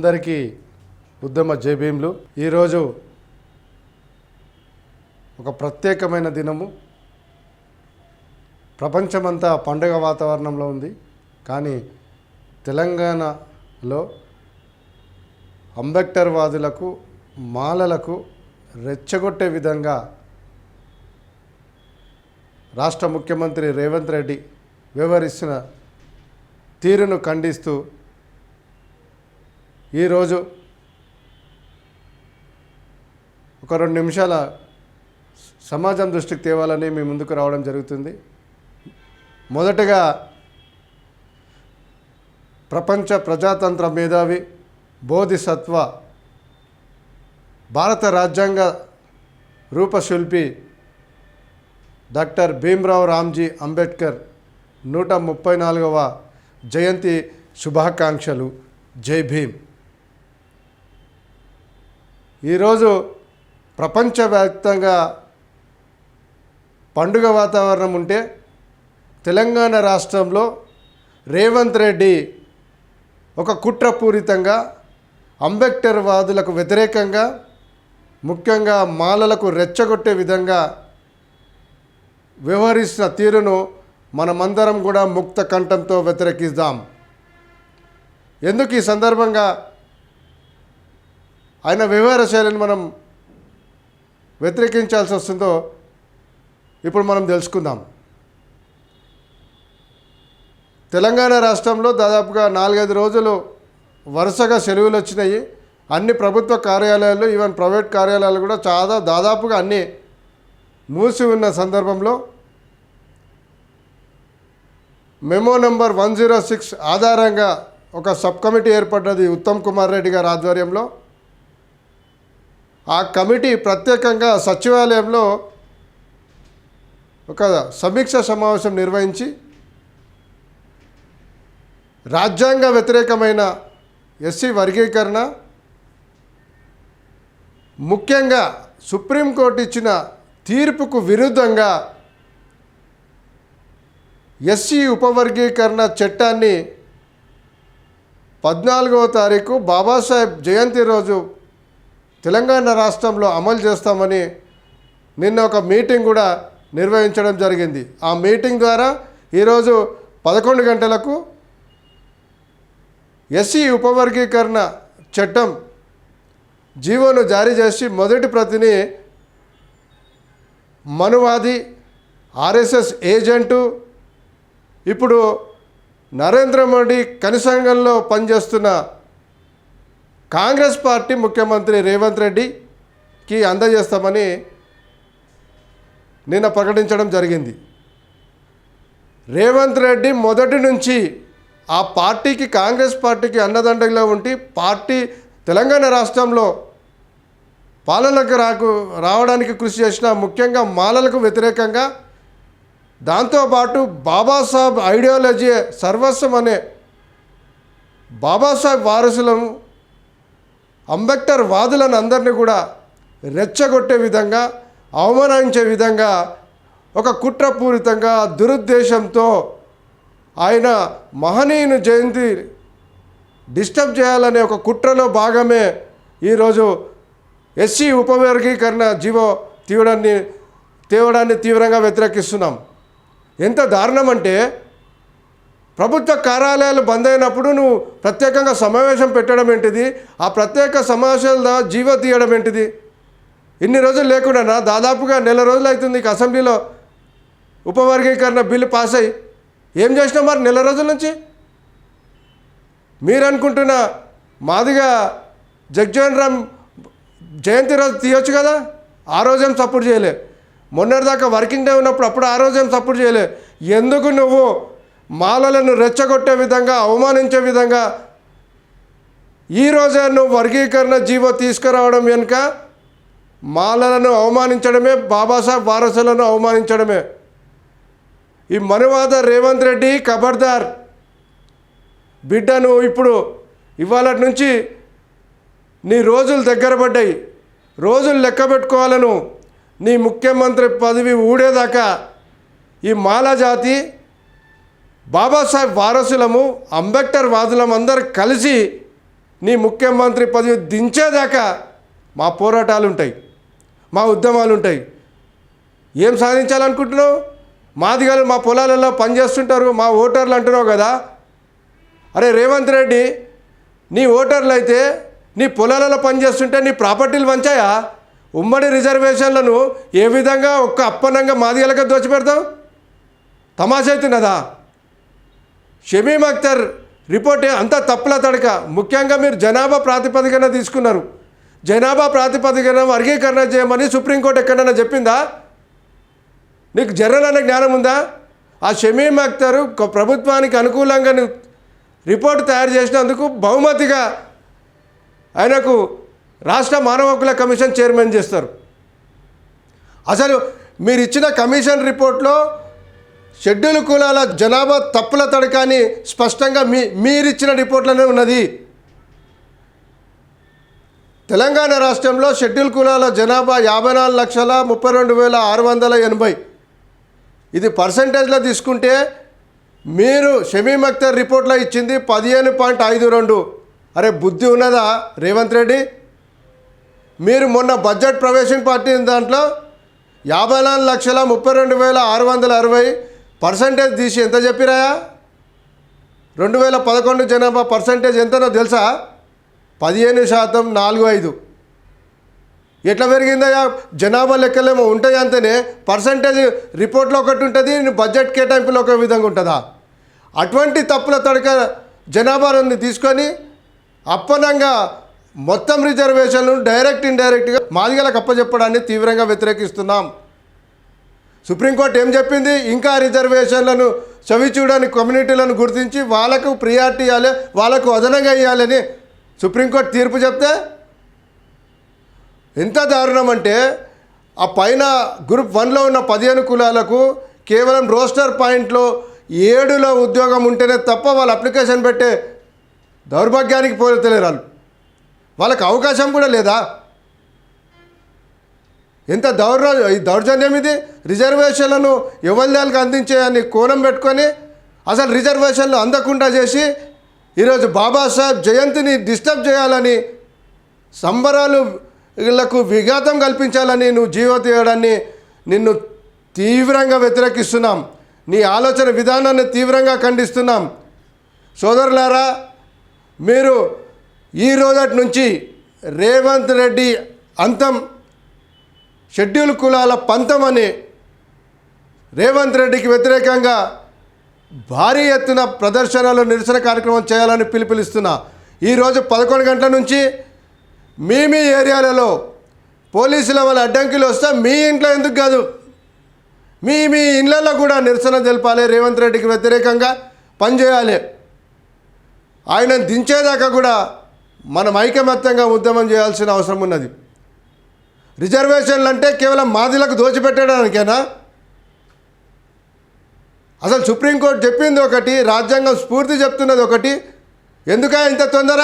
అందరికీ ఉద్యమ జై భీమ్లు. ఈరోజు ఒక ప్రత్యేకమైన దినము. ప్రపంచమంతా పండుగ వాతావరణంలో ఉంది. కానీ తెలంగాణలో అంబేద్కర్ వాదులకు మాలలకు రెచ్చగొట్టే విధంగా రాష్ట్ర ముఖ్యమంత్రి రేవంత్ రెడ్డి వ్యవహరిస్తున్న తీరును ఖండిస్తూ ఈరోజు ఒక 2 నిమిషాల సమాజం దృష్టికి తేవాలని మీ ముందుకు రావడం జరుగుతుంది. మొదటగా ప్రపంచ ప్రజాతంత్ర మేధావి బోధిసత్వ భారత రాజ్యాంగ రూపశిల్పి డాక్టర్ భీమ్రావ్ రామ్జీ అంబేద్కర్ 134వ జయంతి శుభాకాంక్షలు. జై భీమ్. ఈరోజు ప్రపంచవ్యాప్తంగా పండుగ వాతావరణం ఉంటే తెలంగాణ రాష్ట్రంలో రేవంత్ రెడ్డి ఒక కుట్రపూరితంగా అంబేద్కర్ వాదులకు వ్యతిరేకంగా, ముఖ్యంగా మాలలకు రెచ్చగొట్టే విధంగా వ్యవహరిస్తున్న తీరును మనమందరం కూడా ముక్త కంఠంతో వ్యతిరేకిద్దాం. ఎందుకు ఈ సందర్భంగా ఆయన వ్యవహార శైలిని మనం వ్యతిరేకించాల్సి వస్తుందో ఇప్పుడు మనం తెలుసుకుందాం. తెలంగాణ రాష్ట్రంలో దాదాపుగా 4-5 రోజులు వరుసగా సెలవులు వచ్చినాయి. అన్ని ప్రభుత్వ కార్యాలయాలు, ఈవెన్ ప్రైవేట్ కార్యాలయాలు కూడా దాదాపుగా అన్నీ మూసి ఉన్న సందర్భంలో మెమో నెంబర్ 106 ఆధారంగా ఒక సబ్ కమిటీ ఏర్పడ్డది ఉత్తమ్ కుమార్ రెడ్డి గారి ఆధ్వర్యంలో. ఆ కమిటీ ప్రత్యేకంగా సచివాలయంలో ఒక సమీక్ష సమావేశం నిర్వహించి రాజ్యాంగ వ్యతిరేకమైన ఎస్సీ వర్గీకరణ, ముఖ్యంగా సుప్రీంకోర్టు ఇచ్చిన తీర్పుకు విరుద్ధంగా ఎస్సీ ఉపవర్గీకరణ చట్టాన్ని 14వ తారీఖు బాబాసాహెబ్ జయంతి రోజు తెలంగాణ రాష్ట్రంలో అమలు చేస్తామని నిన్న ఒక మీటింగ్ కూడా నిర్వహించడం జరిగింది. ఆ మీటింగ్ ద్వారా ఈరోజు 11 గంటలకు ఎస్సీ ఉపవర్గీకరణ చట్టం జీవోను జారీ చేసి మొదటి ప్రతిని మనువాది, ఆర్ఎస్ఎస్ ఏజెంటు, ఇప్పుడు నరేంద్ర మోడీ కనుసంఘంలో పనిచేస్తున్న కాంగ్రెస్ పార్టీ ముఖ్యమంత్రి రేవంత్ రెడ్డికి అందజేస్తామని నిన్న ప్రకటించడం జరిగింది. రేవంత్ రెడ్డి మొదటి నుంచి ఆ పార్టీకి, కాంగ్రెస్ పార్టీకి అన్నదండగా ఉండి పార్టీ తెలంగాణ రాష్ట్రంలో పాలనకు రావడానికి కృషి చేసిన, ముఖ్యంగా మాలలకు వ్యతిరేకంగా, దాంతోపాటు బాబాసాహెబ్ ఐడియాలజీ సర్వస్వం అనే బాబాసాహెబ్ వారసులను, అంబేద్కర్ వాదులను అందరినీ కూడా రెచ్చగొట్టే విధంగా, అవమానించే విధంగా, ఒక కుట్రపూరితంగా దురుద్దేశంతో ఆయన మహనీయుని జయంతి డిస్టర్బ్ చేయాలనే ఒక కుట్రలో భాగమే ఈరోజు ఎస్సీ ఉపవర్గీకరణ జీవో తేవడాన్ని తీవ్రంగా వ్యతిరేకిస్తున్నాం. ఎంత దారుణం అంటే, ప్రభుత్వ కార్యాలయాలు బంద్ అయినప్పుడు నువ్వు ప్రత్యేకంగా సమావేశం పెట్టడం ఏంటిది? ఆ ప్రత్యేక సమావేశాల జీవో తీయడం ఏంటిది? ఇన్ని రోజులు లేకుండా దాదాపుగా 1 రోజులు అవుతుంది అసెంబ్లీలో ఉపవర్గీకరణ బిల్లు పాస్ అయ్యి. ఏం చేసినా మరి 1 రోజుల నుంచి? మీరు అనుకుంటున్న మాదిగా జగ్జీవన్ రామ్ జయంతి రోజు తీయొచ్చు కదా, ఆ రోజేం సపోర్ట్ చేయలే. మొన్నటిదాకా వర్కింగ్ డే ఉన్నప్పుడు అప్పుడు ఆ రోజేం సపోర్ట్ చేయలే. ఎందుకు నువ్వు మాలలను రెచ్చగొట్టే విధంగా, అవమానించే విధంగా ఈరోజే నువ్వు వర్గీకరణ జీవో తీసుకురావడం వెనుక మాలలను అవమానించడమే, బాబాసాహెబ్ వారసులను అవమానించడమే. ఈ మనువాద రేవంత్ రెడ్డి ఖబర్దార్ బిడ్డను. ఇప్పుడు ఇవాళ నుంచి నీ రోజులు దగ్గర పడ్డాయి. రోజులు లెక్క పెట్టుకోవాలను. నీ ముఖ్యమంత్రి పదవి ఊడేదాకా ఈ మాల జాతి బాబాసాహెబ్ వారసులము, అంబేద్కర్ వాదులం అందరూ కలిసి నీ ముఖ్యమంత్రి పదవి దించేదాకా మా పోరాటాలు ఉంటాయి, మా ఉద్యమాలు ఉంటాయి. ఏం సాధించాలనుకుంటున్నావు? మాదిగలు మా పొలాలలో పనిచేస్తుంటారు, మా ఓటర్లు అంటున్నావు కదా. అరే రేవంత్ రెడ్డి, నీ ఓటర్లు అయితే నీ పొలాలలో పనిచేస్తుంటే నీ ప్రాపర్టీలు వంచాయా? ఉమ్మడి రిజర్వేషన్లను ఏ విధంగా ఒక్క అప్పనంగా మాదిగలకు దోచిపెడతావు? తమాషా అవుతున్నదా? షమీమ్ అఖ్తర్ రిపోర్ట్ అంతా తప్పుల తడక. ముఖ్యంగా మీరు జనాభా ప్రాతిపదికన తీసుకున్నారు. జనాభా ప్రాతిపదికన వర్గీకరణ చేయమని సుప్రీంకోర్టు ఎక్కడైనా చెప్పిందా? నీకు జర్నల్ అనే జ్ఞానం ఉందా? ఆ షమీమ్ అఖ్తర్ ప్రభుత్వానికి అనుకూలంగా రిపోర్టు తయారు చేసినందుకు బహుమతిగా ఆయనకు రాష్ట్ర మానవ హక్కుల కమిషన్ చైర్మన్ చేస్తారు. అసలు మీరు ఇచ్చిన కమిషన్ రిపోర్ట్లో షెడ్యూల్ కులాల జనాభా తప్పుల తడకాని స్పష్టంగా మీరిచ్చిన రిపోర్ట్లోనే ఉన్నది. తెలంగాణ రాష్ట్రంలో షెడ్యూల్ కులాల జనాభా 54,32,680. ఇది పర్సంటేజ్లో తీసుకుంటే మీరు షమీమ్ అఖ్తర్ రిపోర్ట్లో ఇచ్చింది 15.52. అరే బుద్ధి ఉన్నదా రేవంత్ రెడ్డి? మీరు మొన్న బడ్జెట్ ప్రవేశించిన దాంట్లో 54,32,660 పర్సంటేజ్ తీసి ఎంత చెప్పిరాయా? 2011 జనాభా పర్సంటేజ్ ఎంతనో తెలుసా? 15.45. ఎట్లా పెరిగిందయా? జనాభా లెక్కలేమో ఉంటాయి అంతనే, పర్సంటేజ్ రిపోర్ట్లో ఒకటి ఉంటుంది, బడ్జెట్ కేటాయింపులో ఒక విధంగా ఉంటుందా? అటువంటి తప్పుల తడక జనాభాను తీసుకొని అప్పనంగా మొత్తం రిజర్వేషన్లు డైరెక్ట్ ఇండైరెక్ట్గా మాదిగలకు అప్పచెప్పడాన్ని తీవ్రంగా వ్యతిరేకిస్తున్నాం. సుప్రీంకోర్టు ఏం చెప్పింది? ఇంకా రిజర్వేషన్లను చవిచూడని కమ్యూనిటీలను గుర్తించి వాళ్ళకు ప్రియారిటీ ఇవ్వాలి, వాళ్ళకు అదనంగా ఇవ్వాలని సుప్రీంకోర్టు తీర్పు చెప్తే ఎంత దారుణం అంటే, ఆ పైన గ్రూప్ 1లో ఉన్న 15 కులాలకు కేవలం రోస్టర్ పాయింట్లో 7లో ఉద్యోగం ఉంటేనే తప్ప వాళ్ళు అప్లికేషన్ పెట్టే దౌర్భాగ్యానికి పోతలేరు. వాళ్ళకి అవకాశం కూడా లేదా? ఎంత దౌర్జన్యం ఇది! రిజర్వేషన్లను ఎవరిదానికి అందించే అని కోణం పెట్టుకొని అసలు రిజర్వేషన్లు అందకుండా చేసి ఈరోజు బాబాసాహెబ్ జయంతిని డిస్టర్బ్ చేయాలని, సంబరాలకు విఘాతం కల్పించాలని నువ్వు జీవో తీయడాన్ని నిన్ను తీవ్రంగా వ్యతిరేకిస్తున్నాం. నీ ఆలోచన విధానాన్ని తీవ్రంగా ఖండిస్తున్నాం. సోదరులారా, మీరు ఈ రోజటి నుంచి రేవంత్ రెడ్డి అంతం, షెడ్యూల్ కులాల పంతం అని రేవంత్ రెడ్డికి వ్యతిరేకంగా భారీ ఎత్తున ప్రదర్శనలు, నిరసన కార్యక్రమం చేయాలని పిలుపునిస్తున్నా. ఈరోజు 11 గంటల నుంచి మీ ఏరియాలలో పోలీసుల వాళ్ళ అడ్డంకిలు వస్తే మీ ఇంట్లో ఎందుకు కాదు, మీ ఇళ్ళల్లో కూడా నిరసన తెలపాలి, రేవంత్ రెడ్డికి వ్యతిరేకంగా పనిచేయాలి. ఆయన దించేదాకా కూడా మనం ఐకమత్యంగా ఉద్యమం చేయాల్సిన అవసరం ఉన్నది. రిజర్వేషన్లు అంటే కేవలం మాదిలకు దోచిపెట్టడానికేనా? అసలు సుప్రీంకోర్టు చెప్పింది ఒకటి, రాజ్యాంగం స్ఫూర్తి చెప్తున్నది ఒకటి. ఎందుక ఇంత తొందర?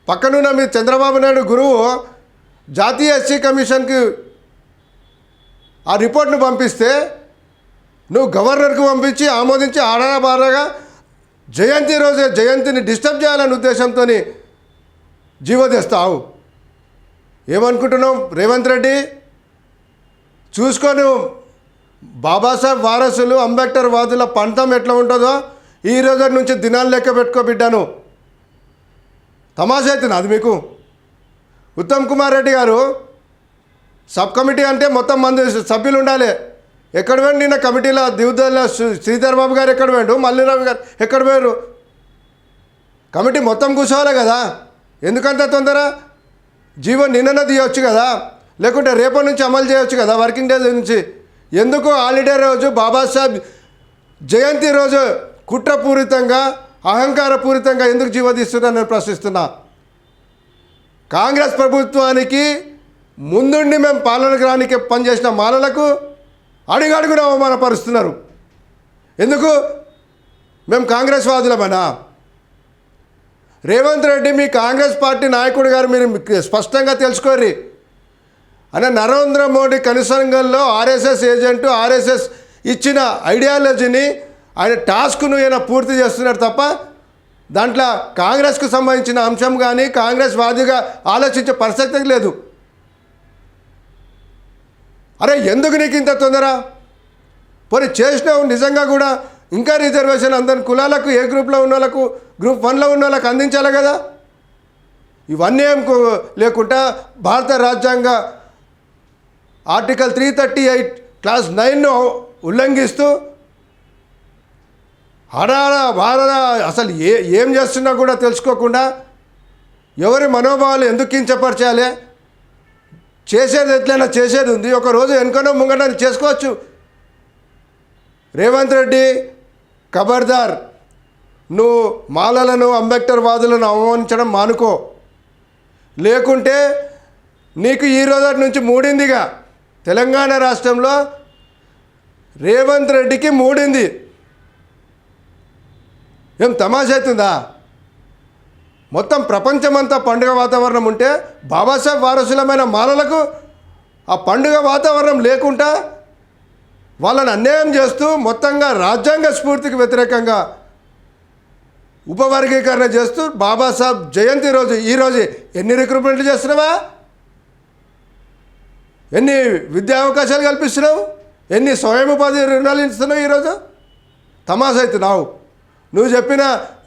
పక్కనున్న మీ చంద్రబాబు నాయుడు గురువు జాతీయ ఎస్సీ కమిషన్కి ఆ రిపోర్ట్ను పంపిస్తే నువ్వు గవర్నర్కు పంపించి ఆమోదించి ఆడబారగా జయంతి రోజే జయంతిని డిస్టర్బ్ చేయాలనే ఉద్దేశంతో జీవో తెస్తావు. ఏమనుకుంటున్నావు రేవంత్ రెడ్డి? చూసుకొని బాబాసాహెబ్ వారసులు, అంబేద్కర్ వాదుల పంతం ఎట్లా ఉంటుందో ఈ రోజు నుంచి దినాలు లెక్క పెట్టుకో బిడ్డాను. తమాషా అవుతుంది అది మీకు. ఉత్తమ్ కుమార్ రెడ్డి గారు సబ్ కమిటీ అంటే మొత్తం మంది సభ్యులు ఉండాలి. ఎక్కడ పోయిండు నిన్న కమిటీలో? దివుదల శ్రీధర్ బాబు గారు ఎక్కడ పోయిండు? మల్లిరావు గారు ఎక్కడ పోయారు? కమిటీ మొత్తం కూర్చోవాలి కదా. ఎందుకంత తొందర? జీవో నిన్ననే తీయవచ్చు కదా, లేకుంటే రేపటి నుంచి అమలు చేయవచ్చు కదా, వర్కింగ్ డేస్ నుంచి. ఎందుకు హాలిడే రోజు బాబాసాహెబ్ జయంతి రోజు కుట్రపూరితంగా, అహంకారపూరితంగా ఎందుకు జీవో తీస్తున్నారని నేను ప్రశ్నిస్తున్నా. కాంగ్రెస్ ప్రభుత్వానికి ముందుండి మేము పాలనకు రానికి పనిచేసిన మాలలకు అడుగడుగున అవమానపరుస్తున్నారు. ఎందుకు? మేము కాంగ్రెస్ వాదులమనా? రేవంత్ రెడ్డి మీ కాంగ్రెస్ పార్టీ నాయకుడు గారు, మీరు స్పష్టంగా తెలుసుకోర్రి. అన్న నరేంద్ర మోడీ కనుసంగంలో ఆర్ఎస్ఎస్ ఏజెంటు, ఆర్ఎస్ఎస్ ఇచ్చిన ఐడియాలజీని ఆయన టాస్క్ను ఈయన పూర్తి చేస్తున్నాడు తప్ప దాంట్లో కాంగ్రెస్కు సంబంధించిన అంశం కానీ కాంగ్రెస్ వాదిగా ఆలోచించే పరిస్థితి లేదు. అరే ఎందుకు నీకు ఇంత తొందర? పోనీ చేసినావు నిజంగా కూడా ఇంకా రిజర్వేషన్ అందరి కులాలకు, ఏ గ్రూప్లో ఉన్న వాళ్ళకు, గ్రూప్ 1లో ఉన్న వాళ్ళకు అందించాలి కదా. ఇవన్నీ ఏం లేకుండా భారత రాజ్యాంగ ఆర్టికల్ 338 క్లాస్ 9ను ఉల్లంఘిస్తూ భారత అసలు ఏం చేస్తున్నా కూడా తెలుసుకోకుండా ఎవరి మనోభావాలు ఎందుకు కించపరచాలి? చేసేది ఎట్లయినా చేసేది ఉంది. ఒకరోజు వెనుకనో ముంగట చేసుకోవచ్చు. రేవంత్ రెడ్డి ఖబర్దార్, నువ్వు మాలలను, అంబేద్కర్ వాదులను అవమానించడం మానుకో. లేకుంటే నీకు ఈ రోజు నుంచి మూడిందిగా. తెలంగాణ రాష్ట్రంలో రేవంత్ రెడ్డికి మూడింది. ఏం తమాషా అవుతుందా? మొత్తం ప్రపంచమంతా పండుగ వాతావరణం ఉంటే బాబాసాహెబ్ వారసులమైన మాలలకు ఆ పండుగ వాతావరణం లేకుండా వాళ్ళని అన్యాయం చేస్తూ మొత్తంగా రాజ్యాంగ స్ఫూర్తికి వ్యతిరేకంగా ఉపవర్గీకరణ చేస్తూ బాబాసాహెబ్ జయంతి రోజు ఈరోజు ఎన్ని రిక్రూట్మెంట్లు చేస్తున్నావా? ఎన్ని విద్యా అవకాశాలు కల్పిస్తున్నావు? ఎన్ని స్వయం ఉపాధి రుణాలు ఇస్తున్నావు? ఈరోజు తమాషా అవుతున్నావు. నువ్వు చెప్పిన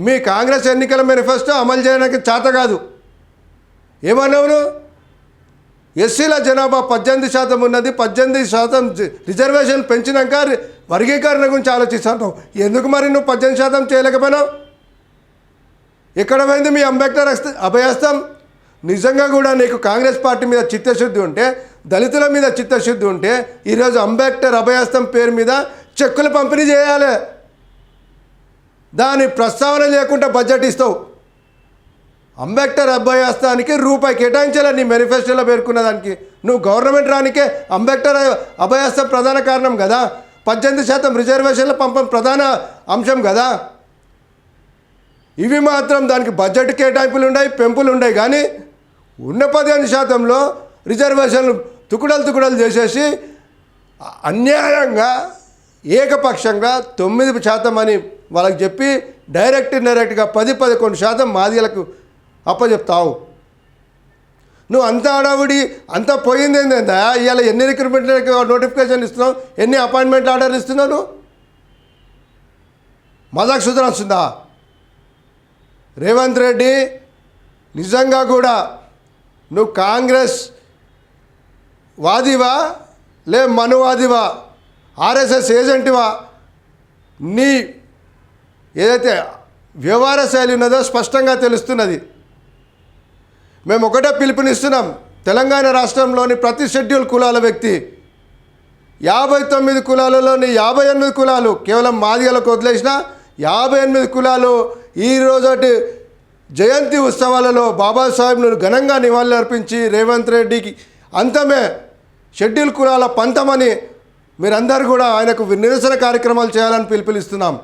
మీ కాంగ్రెస్ ఎన్నికల మేనిఫెస్టో అమలు చేయడానికి చేత కాదు. ఏమన్నావు నువ్వు? ఎస్సీల జనాభా 18% ఉన్నది, 18% రిజర్వేషన్ పెంచినాక వర్గీకరణ గురించి ఆలోచిస్తాను. ఎందుకు మరి నువ్వు 18% చేయలేకపోయినావు? ఎక్కడ పోయింది మీ అంబేద్కర్ అభయహస్తం? నిజంగా కూడా నీకు కాంగ్రెస్ పార్టీ మీద చిత్తశుద్ధి ఉంటే, దళితుల మీద చిత్తశుద్ధి ఉంటే ఈరోజు అంబేద్కర్ అభయహస్తం పేరు మీద చెక్కులు పంపిణీ చేయాలి. దాని ప్రస్తావన లేకుండా బడ్జెట్ ఇస్తావు. అంబేద్కర్ అభయహస్తానికి రూపాయి కేటాయించాలి నీ మేనిఫెస్టోలో పేర్కొన్న దానికి. నువ్వు గవర్నమెంట్ రానికే అంబేద్కర్ అభయహస్తం ప్రధాన కారణం కదా. 18% రిజర్వేషన్ల పంపం ప్రధాన అంశం కదా. ఇవి మాత్రం దానికి బడ్జెట్ కేటాయింపులు ఉన్నాయి, పెంపులు ఉన్నాయి. కానీ ఉన్న 15%లో రిజర్వేషన్లు తుకుడలు చేసేసి అన్యాయంగా ఏకపక్షంగా 9% అని వాళ్ళకి చెప్పి డైరెక్ట్గా 10-11% మాదిగలకు అప్పచెప్తావు. నువ్వు అంత హడావుడి అంతా పోయింది ఏంటంటే ఇవాళ ఎన్ని రిక్రూట్మెంట్ నోటిఫికేషన్ ఇస్తున్నావు, ఎన్ని అపాయింట్మెంట్ ఆర్డర్లు ఇస్తున్నావు? నువ్వు మజాక్ సుధర వస్తుందా? రేవంత్ రెడ్డి నిజంగా కూడా నువ్వు కాంగ్రెస్ వాదివా లే మనువాదివా, ఆర్ఎస్ఎస్ ఏజెంట్వా? నీ ఏదైతే వ్యవహార శైలి ఉన్నదో స్పష్టంగా తెలుస్తున్నది. మేము ఒకటే పిలుపునిస్తున్నాం. తెలంగాణ రాష్ట్రంలోని ప్రతి షెడ్యూల్ కులాల వ్యక్తి 59 కులాలలోని 58 కులాలు కేవలం మాదిగలకు వదిలేసిన 58 కులాలు ఈరోజు జయంతి ఉత్సవాలలో బాబాసాహెబ్ను ఘనంగా నివాళులు అర్పించి రేవంత్ రెడ్డికి అంతమే షెడ్యూల్ కులాల పంతమని మీరందరూ కూడా ఆయనకు నిరసన కార్యక్రమాలు చేయాలని పిలుపునిస్తున్నాం.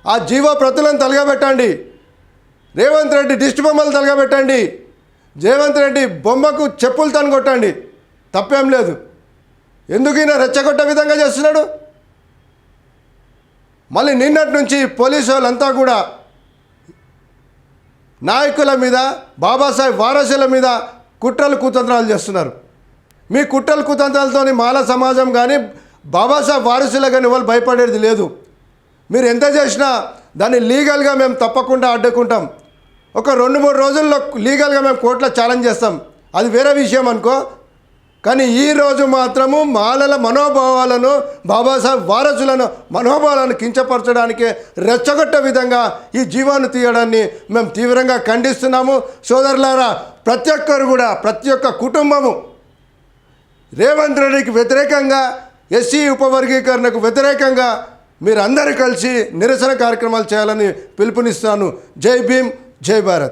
ఆ జీవో ప్రతులను తలగబెట్టండి. రేవంత్ రెడ్డి దిష్టి బొమ్మలు తలగబెట్టండి. రేవంత్ రెడ్డి బొమ్మకు చెప్పులు తనగొట్టండి. తప్పేం లేదు. ఎందుకు ఈయన రెచ్చగొట్టే విధంగా చేస్తున్నాడు? మళ్ళీ నిన్నటి నుంచి పోలీసు వాళ్ళంతా కూడా నాయకుల మీద, బాబాసాహెబ్ వారసుల మీద కుట్రలు కుతంత్రాలు చేస్తున్నారు. మీ కుట్రలు కుతంత్రాలతో మాల సమాజం కానీ బాబాసాహెబ్ వారసులు కానీ వాళ్ళు భయపడేది లేదు. మీరు ఎంత చేసినా దాన్ని లీగల్గా మేము తప్పకుండా అడ్డుకుంటాం. ఒక 2-3 రోజుల్లో లీగల్గా మేము కోర్టులో ఛాలెంజ్ చేస్తాం. అది వేరే విషయం అనుకో. కానీ ఈరోజు మాత్రము మాలల మనోభావాలను, బాబాసాహెబ్ వారసులను మనోభావాలను కించపరచడానికి రెచ్చగొట్టే విధంగా ఈ జీవాన్ని తీయడాన్ని మేము తీవ్రంగా ఖండిస్తున్నాము. సోదరులారా, ప్రతి ఒక్కరు కూడా, ప్రతి ఒక్క కుటుంబము రేవంత్ రెడ్డికి వ్యతిరేకంగా, ఎస్సీ ఉపవర్గీకరణకు వ్యతిరేకంగా మీరందరూ కలిసి నిరసన కార్యక్రమాలు చేయాలని పిలుపునిస్తాను. జై భీమ్, జై భారత్.